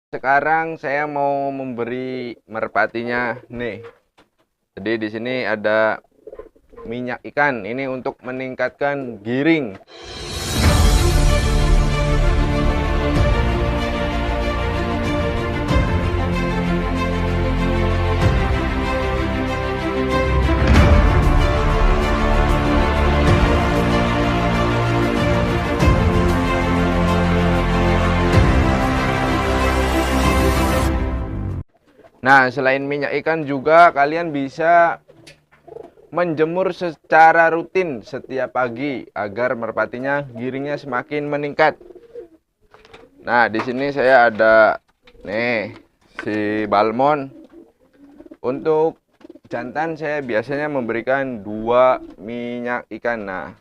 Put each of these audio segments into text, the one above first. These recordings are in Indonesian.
Sekarang saya mau memberi merpatinya nih. Jadi di sini ada minyak ikan. Ini untuk meningkatkan giring. Nah, selain minyak ikan juga kalian bisa menjemur secara rutin setiap pagi agar merpatinya giringnya semakin meningkat. Nah, di sini saya ada nih si balmon. Untuk jantan saya biasanya memberikan 2 minyak ikan. Nah,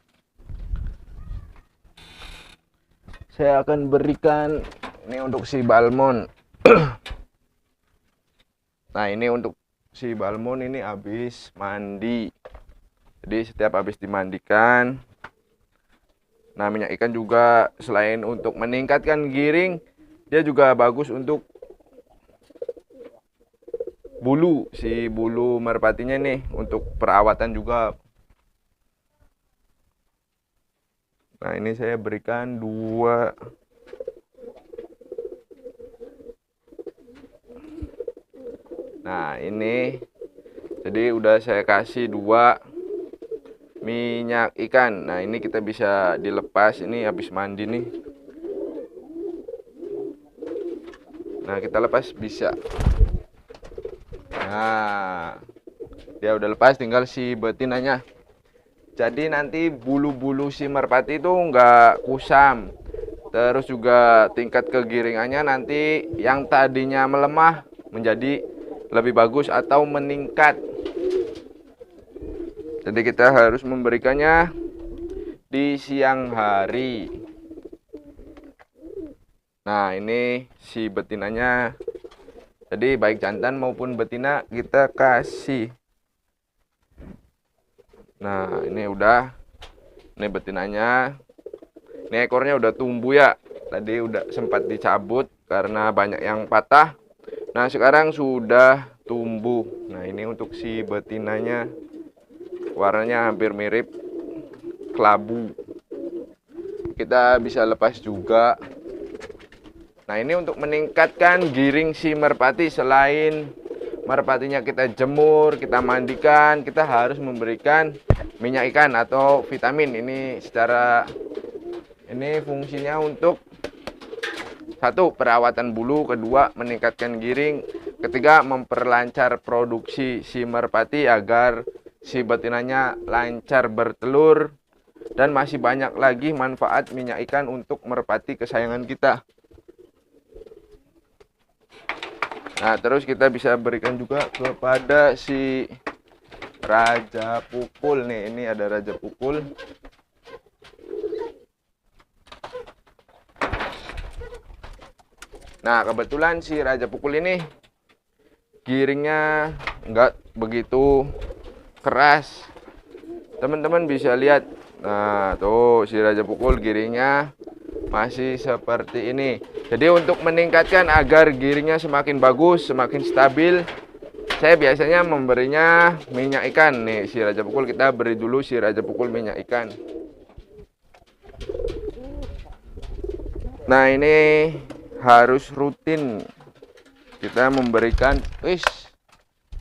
saya akan berikan ini untuk si balmon. Nah, ini untuk si balmon ini habis mandi. Jadi setiap habis dimandikan. Nah, minyak ikan juga selain untuk meningkatkan giring, dia juga bagus untuk bulu. Si bulu merpatinya nih untuk perawatan juga. Nah, ini saya berikan 2. Nah, ini jadi udah saya kasih 2 minyak ikan. Nah, ini kita bisa dilepas. Ini habis mandi nih. Nah, kita lepas bisa. Nah, dia udah lepas, tinggal si betinanya. Jadi nanti bulu-bulu si merpati itu nggak kusam. Terus juga tingkat kegiringannya nanti yang tadinya melemah menjadi lebih bagus atau meningkat. Jadi kita harus memberikannya di siang hari. Nah, ini si betinanya. Jadi baik jantan maupun betina kita kasih. Nah, ini udah. Ini betinanya. Ini ekornya udah tumbuh ya. Tadi udah sempat dicabut karena banyak yang patah. Nah, sekarang sudah tumbuh. Nah, ini untuk si betinanya. Warnanya hampir mirip kelabu. Kita bisa lepas juga. Nah, ini untuk meningkatkan giring si merpati. Selain merpatinya kita jemur, kita mandikan, kita harus memberikan minyak ikan atau vitamin. Ini fungsinya untuk 1. Perawatan bulu, kedua meningkatkan giring, ketiga memperlancar produksi si merpati agar si betinanya lancar bertelur, dan masih banyak lagi manfaat minyak ikan untuk merpati kesayangan kita. Nah, terus kita bisa berikan juga kepada si raja pukul nih. Ini ada raja pukul. Nah, kebetulan si raja pukul ini giringnya nggak begitu keras. Teman-teman bisa lihat. Nah, tuh si raja pukul giringnya masih seperti ini. Jadi untuk meningkatkan agar giringnya semakin bagus, semakin stabil, saya biasanya memberinya minyak ikan. Nih si raja pukul, kita beri dulu si raja pukul minyak ikan. Nah, ini harus rutin kita memberikan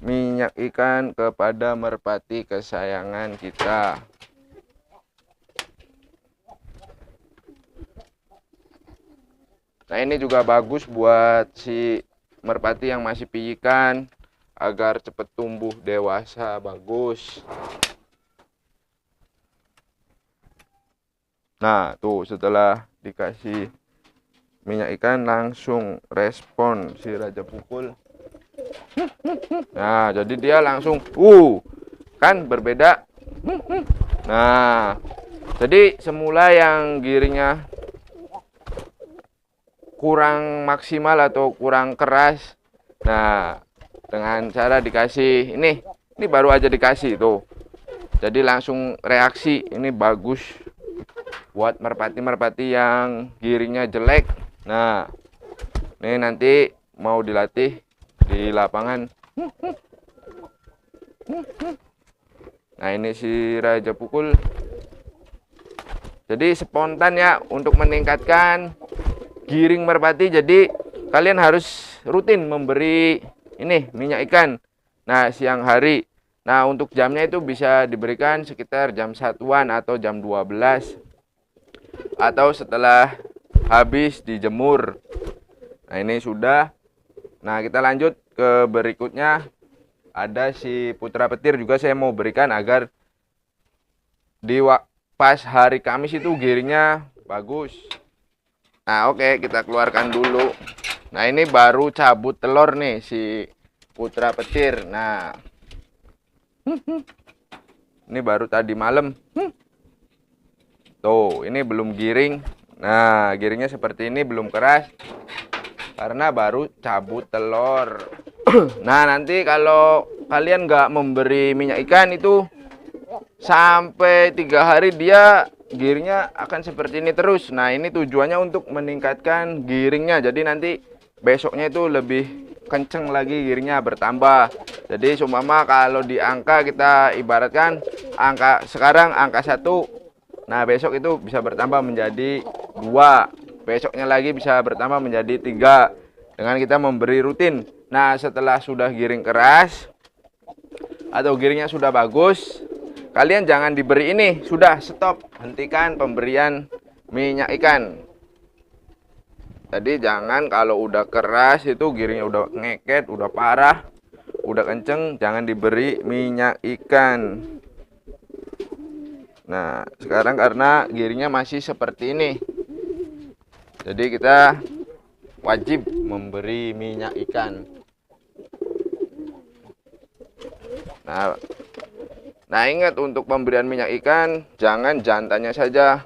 minyak ikan kepada merpati kesayangan kita. Nah, ini juga bagus buat si merpati yang masih piyikan agar cepat tumbuh dewasa bagus. Nah, tuh setelah dikasih minyak ikan langsung respon si raja pukul. Nah, jadi dia langsung kan berbeda. Nah, jadi semula yang giringnya kurang maksimal atau kurang keras. Nah, dengan cara dikasih ini baru aja dikasih tuh. Jadi langsung reaksi. Ini bagus buat merpati-merpati yang giringnya jelek. Nah, Nih nanti mau dilatih di lapangan. Nah ini si Raja Pukul. Jadi spontan ya untuk meningkatkan giring merpati. Jadi kalian harus rutin memberi ini minyak ikan. Nah siang hari. Nah untuk jamnya itu bisa diberikan sekitar jam 1-an atau jam 12. Atau setelah habis dijemur. Nah ini sudah. Nah kita lanjut ke berikutnya. Ada si putra petir juga saya mau berikan agar di pas hari Kamis itu giringnya bagus. Nah oke, kita keluarkan dulu. Nah ini baru cabut telur nih si putra petir. Nah ini baru tadi malam. Tuh ini belum giring. Nah giringnya seperti ini, belum keras karena baru cabut telur. Nah nanti kalau kalian nggak memberi minyak ikan itu sampai 3 hari dia giringnya akan seperti ini terus. Nah ini tujuannya untuk meningkatkan giringnya. Jadi nanti besoknya itu lebih kenceng lagi giringnya, bertambah. Jadi seumpama kalau di angka kita ibaratkan angka sekarang angka 1. Nah besok itu bisa bertambah menjadi 2. Besoknya lagi bisa bertambah menjadi 3 dengan kita memberi rutin. Nah setelah sudah giring keras atau giringnya sudah bagus, kalian jangan diberi ini, sudah stop, hentikan pemberian minyak ikan. Jadi jangan kalau udah keras itu giringnya udah ngeket, udah parah, udah kenceng, jangan diberi minyak ikan. Nah sekarang karena giringnya masih seperti ini, jadi kita wajib memberi minyak ikan. Nah ingat untuk pemberian minyak ikan jangan jantannya saja,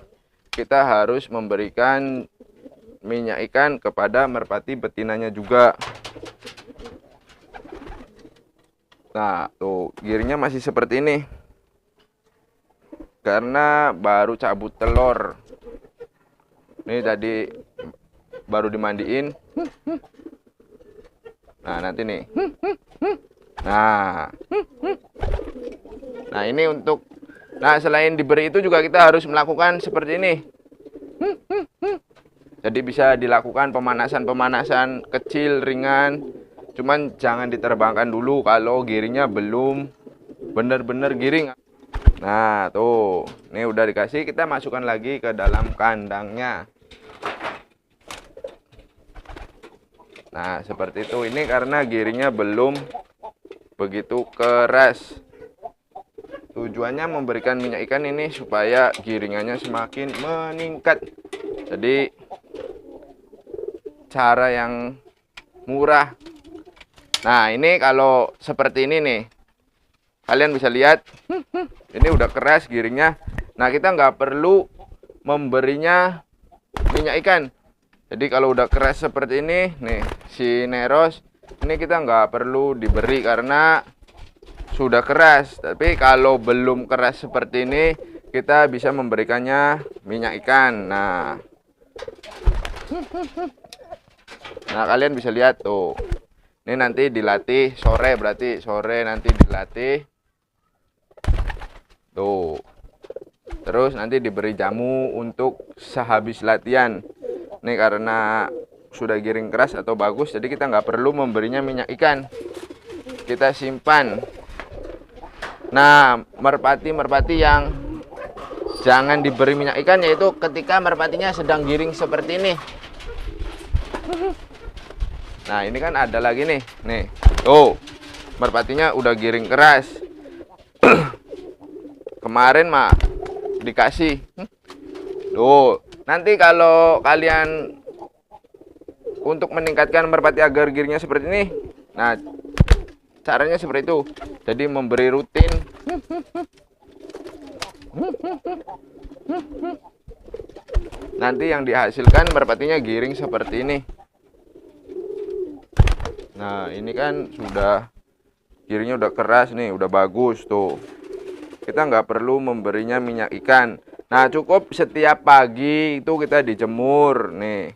kita harus memberikan minyak ikan kepada merpati betinanya juga. Nah tuh giringnya masih seperti ini karena baru cabut telur. Ini tadi baru dimandiin. Nah nanti nih. Nah ini untuk, nah selain diberi itu juga kita harus melakukan seperti ini. Jadi bisa dilakukan pemanasan kecil, ringan. Cuman jangan diterbangkan dulu kalau giringnya belum benar-benar giring. Nah tuh, ini udah dikasih, kita masukkan lagi ke dalam kandangnya. Nah seperti itu, ini karena giringnya belum begitu keras. Tujuannya memberikan minyak ikan ini supaya giringannya semakin meningkat. Jadi cara yang murah. Nah ini kalau seperti ini nih, kalian bisa lihat ini udah keras giringnya. Nah kita nggak perlu memberinya minyak ikan. Jadi kalau udah keras seperti ini nih si Neros, ini kita nggak perlu diberi karena sudah keras. Tapi kalau belum keras seperti ini, kita bisa memberikannya minyak ikan. Nah kalian bisa lihat tuh. Ini nanti dilatih sore, berarti sore nanti dilatih. Tuh. Terus nanti diberi jamu untuk sehabis latihan. Ini karena sudah giring keras atau bagus, jadi kita nggak perlu memberinya minyak ikan. Kita simpan. Nah, merpati-merpati yang jangan diberi minyak ikan yaitu ketika merpatinya sedang giring seperti ini. Nah, ini kan ada lagi nih. Nih. Tuh. Merpatinya udah giring keras. Kemarin mah dikasih. Tuh. Nanti kalau kalian untuk meningkatkan merpati agar giringnya seperti ini, nah caranya seperti itu. Jadi memberi rutin. Nanti yang dihasilkan merpatinya giring seperti ini. Nah ini kan sudah giringnya udah keras nih, udah bagus tuh. Kita nggak perlu memberinya minyak ikan. Nah cukup setiap pagi itu kita dijemur nih.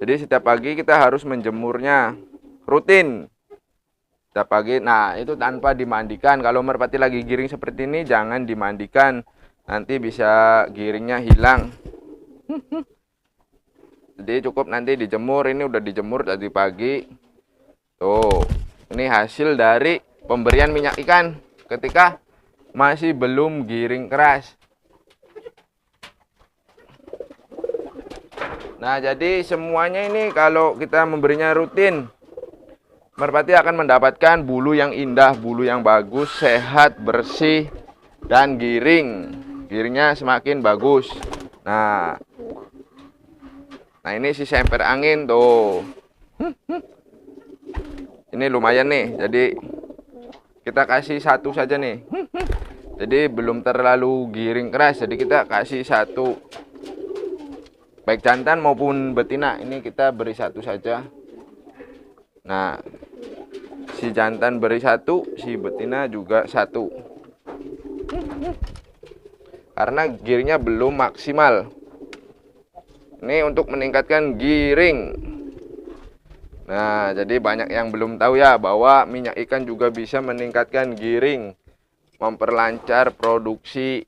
Jadi setiap pagi kita harus menjemurnya rutin. Setiap pagi. Nah, itu tanpa dimandikan. Kalau merpati lagi giring seperti ini jangan dimandikan. Nanti bisa giringnya hilang. Jadi cukup nanti dijemur. Ini udah dijemur tadi pagi. Tuh, ini hasil dari pemberian minyak ikan ketika masih belum giring keras. Nah, jadi semuanya ini kalau kita memberinya rutin, merpati akan mendapatkan bulu yang indah, bulu yang bagus, sehat, bersih, dan giring. Giringnya semakin bagus. Nah ini si semper angin tuh. Ini lumayan nih, jadi kita kasih satu saja nih. Jadi belum terlalu giring keras, jadi kita kasih satu. Baik jantan maupun betina, ini kita beri satu saja. Nah, si jantan beri satu, si betina juga satu. Karena giringnya belum maksimal. Ini untuk meningkatkan giring. Nah, jadi banyak yang belum tahu ya bahwa minyak ikan juga bisa meningkatkan giring, memperlancar produksi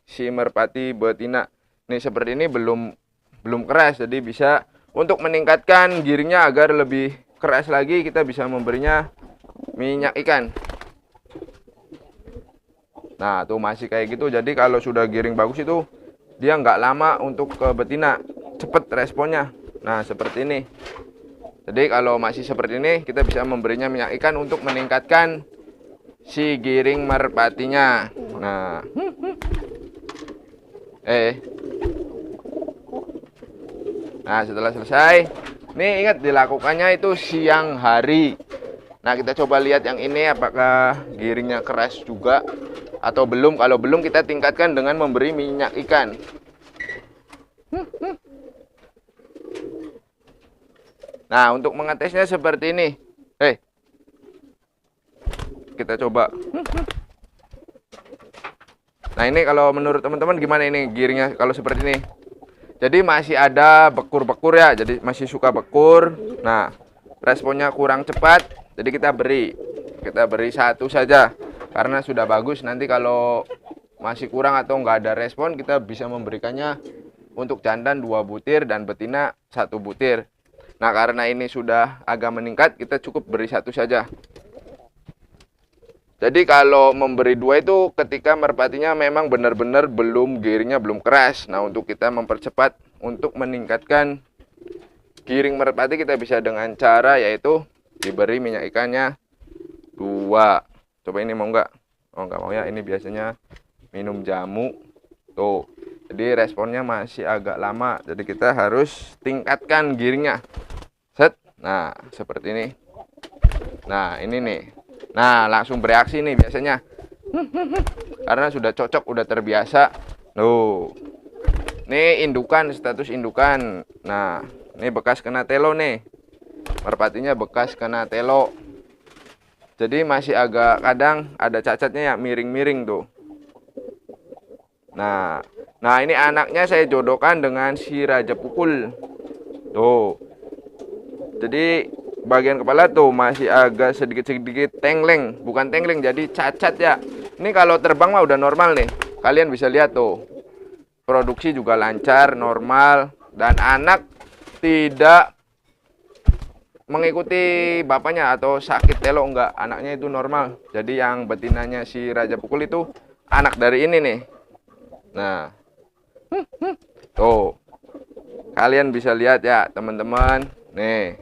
si merpati betina. Ini seperti ini belum keras, jadi bisa untuk meningkatkan giringnya agar lebih keras lagi, kita bisa memberinya minyak ikan. Nah, tuh masih kayak gitu. Jadi kalau sudah giring bagus itu dia nggak lama untuk ke betina, cepet responnya. Nah, seperti ini. Jadi kalau masih seperti ini, kita bisa memberinya minyak ikan untuk meningkatkan si giring merpatinya. Nah, nah setelah selesai, ini ingat dilakukannya itu siang hari. Nah, kita coba lihat yang ini apakah giringnya keras juga atau belum. Kalau belum, kita tingkatkan dengan memberi minyak ikan. Nah, untuk mengetesnya seperti ini. Kita coba. Nah, ini kalau menurut teman-teman gimana ini giringnya kalau seperti ini? Jadi masih ada bekur-bekur ya, jadi masih suka bekur. Nah, responnya kurang cepat, jadi kita beri satu saja karena sudah bagus. Nanti kalau masih kurang atau nggak ada respon, kita bisa memberikannya untuk jantan 2 butir dan betina 1 butir. Nah, karena ini sudah agak meningkat, kita cukup beri satu saja. Jadi kalau memberi 2 itu ketika merpatinya memang benar-benar giringnya belum keras. Nah, untuk kita mempercepat untuk meningkatkan giring merpati, kita bisa dengan cara yaitu diberi minyak ikannya 2. Coba ini mau nggak? Oh, nggak mau ya. Ini biasanya minum jamu. Tuh. Jadi responnya masih agak lama. Jadi kita harus tingkatkan giringnya. Set. Nah, seperti ini. Nah, ini nih. Nah, langsung bereaksi nih biasanya. Karena sudah cocok, udah terbiasa. Loh. Ini indukan, status indukan. Nah, ini bekas kena telo nih. Merpatinya bekas kena telo. Jadi masih agak kadang ada cacatnya ya, miring-miring tuh. Nah, ini anaknya saya jodohkan dengan si raja pukul. Tuh. Jadi bagian kepala tuh masih agak sedikit-sedikit tengleng, bukan tengleng, jadi cacat ya. Ini kalau terbang mah udah normal nih. Kalian bisa lihat tuh. Produksi juga lancar, normal, dan anak tidak mengikuti bapaknya atau sakit telo, enggak. Anaknya itu normal. Jadi yang betinanya si raja pukul itu anak dari ini nih. Nah. Tuh. Kalian bisa lihat ya, teman-teman. Nih.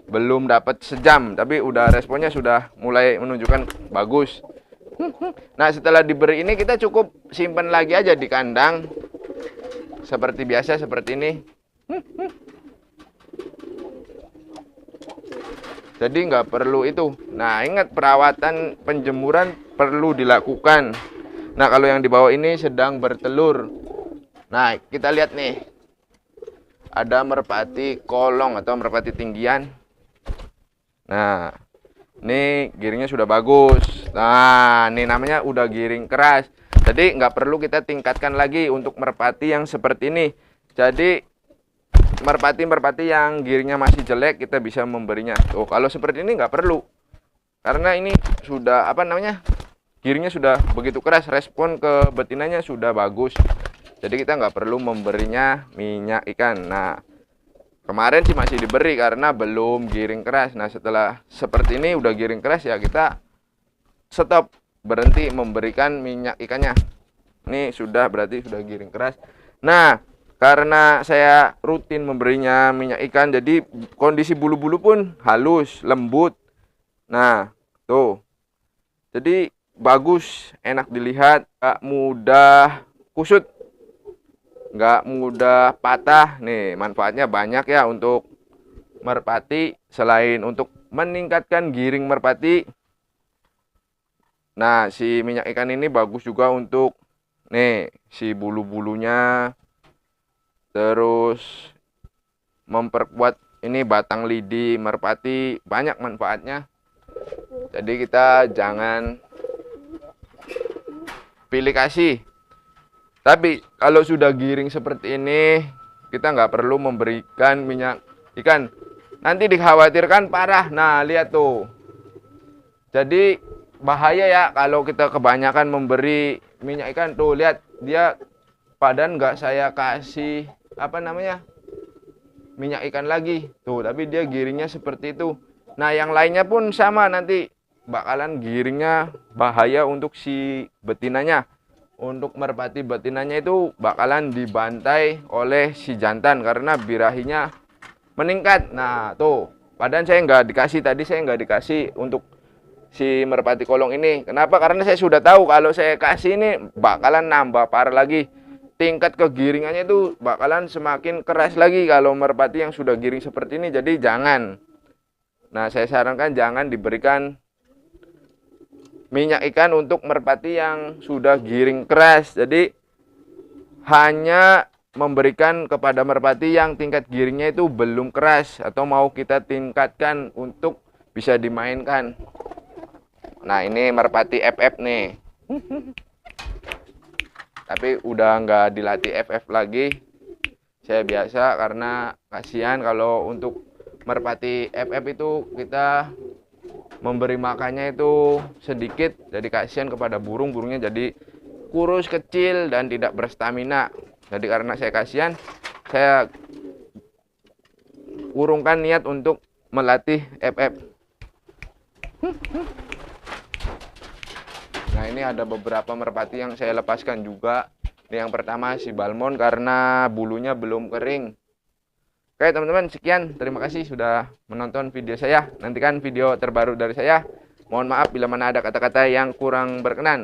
Belum dapat sejam, tapi udah responnya sudah mulai menunjukkan bagus. Nah, setelah diberi ini kita cukup simpan lagi aja di kandang seperti biasa, seperti ini. Jadi nggak perlu itu. Nah, ingat perawatan penjemuran perlu dilakukan. Nah, kalau yang di bawah ini sedang bertelur. Nah, kita lihat nih. Ada merpati kolong atau merpati tinggian. Nah, ini giringnya sudah bagus. Nah, ini namanya udah giring keras. Jadi nggak perlu kita tingkatkan lagi untuk merpati yang seperti ini. Jadi merpati-merpati yang giringnya masih jelek kita bisa memberinya. Tuh, kalau seperti ini nggak perlu. Karena ini sudah apa namanya? Giringnya sudah begitu keras, respon ke betinanya sudah bagus. Jadi kita nggak perlu memberinya minyak ikan. Nah, kemarin sih masih diberi karena belum giring keras. Nah, setelah seperti ini udah giring keras ya kita stop, berhenti memberikan minyak ikannya. Ini sudah berarti sudah giring keras. Nah, karena saya rutin memberinya minyak ikan, jadi kondisi bulu-bulu pun halus, lembut. Nah, tuh. Jadi bagus, enak dilihat, gak mudah kusut, gak mudah patah. Nih, manfaatnya banyak ya untuk merpati. Selain untuk meningkatkan giring merpati, nah si minyak ikan ini bagus juga untuk nih si bulu-bulunya, terus memperkuat ini batang lidi merpati, banyak manfaatnya. Jadi kita jangan pilih kasih. Tapi kalau sudah giring seperti ini, kita nggak perlu memberikan minyak ikan. Nanti dikhawatirkan parah. Nah, lihat tuh. Jadi bahaya ya kalau kita kebanyakan memberi minyak ikan. Tuh, lihat dia padan nggak saya kasih apa namanya minyak ikan lagi. Tuh, tapi dia giringnya seperti itu. Nah, yang lainnya pun sama, nanti bakalan giringnya bahaya untuk si betinanya. Untuk merpati betinanya itu bakalan dibantai oleh si jantan karena birahinya meningkat. Nah, tuh, padahal saya nggak dikasih, tadi saya nggak dikasih untuk si merpati kolong ini. Kenapa? Karena saya sudah tahu kalau saya kasih ini bakalan nambah parah lagi. Tingkat kegiringannya itu bakalan semakin keras lagi kalau merpati yang sudah giring seperti ini. Jadi jangan. Nah, saya sarankan jangan diberikan minyak ikan untuk merpati yang sudah giring keras. Jadi hanya memberikan kepada merpati yang tingkat giringnya itu belum keras atau mau kita tingkatkan untuk bisa dimainkan. Nah, ini merpati FF nih. Tapi udah nggak dilatih FF lagi. Saya biasa karena kasihan kalau untuk merpati FF itu kita memberi makannya itu sedikit, jadi kasihan kepada burungnya jadi kurus, kecil, dan tidak berstamina. Jadi karena saya kasihan, saya urungkan niat untuk melatih FF. Nah, ini ada beberapa merpati yang saya lepaskan juga. Ini yang pertama si Balmond karena bulunya belum kering. Oke teman-teman, sekian. Terima kasih sudah menonton video saya. Nantikan video terbaru dari saya. Mohon maaf bila mana ada kata-kata yang kurang berkenan.